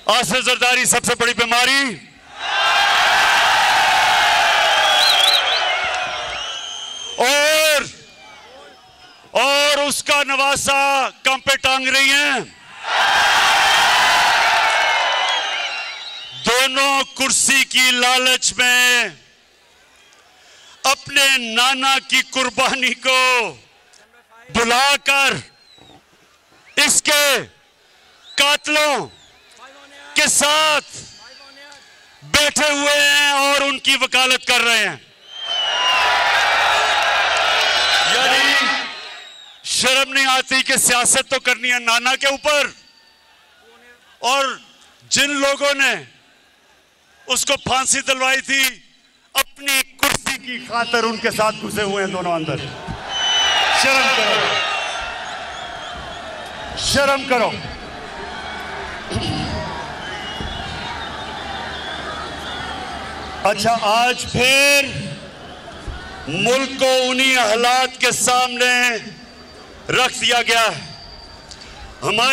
आसिफ जरदारी सबसे बड़ी बीमारी, और उसका नवासा कम पे टांग रही हैं। दोनों कुर्सी की लालच में अपने नाना की कुर्बानी को भुलाकर इसके कातलों के साथ बैठे हुए हैं और उनकी वकालत कर रहे हैं। यानी शर्म नहीं आती कि सियासत तो करनी है नाना के ऊपर, और जिन लोगों ने उसको फांसी दिलवाई थी अपनी कुर्सी की खातिर उनके साथ घुसे हुए हैं दोनों अंदर। शर्म करो, शर्म करो। अच्छा, आज फिर मुल्क को उन्हीं हालात के सामने रख दिया गया है। हमारे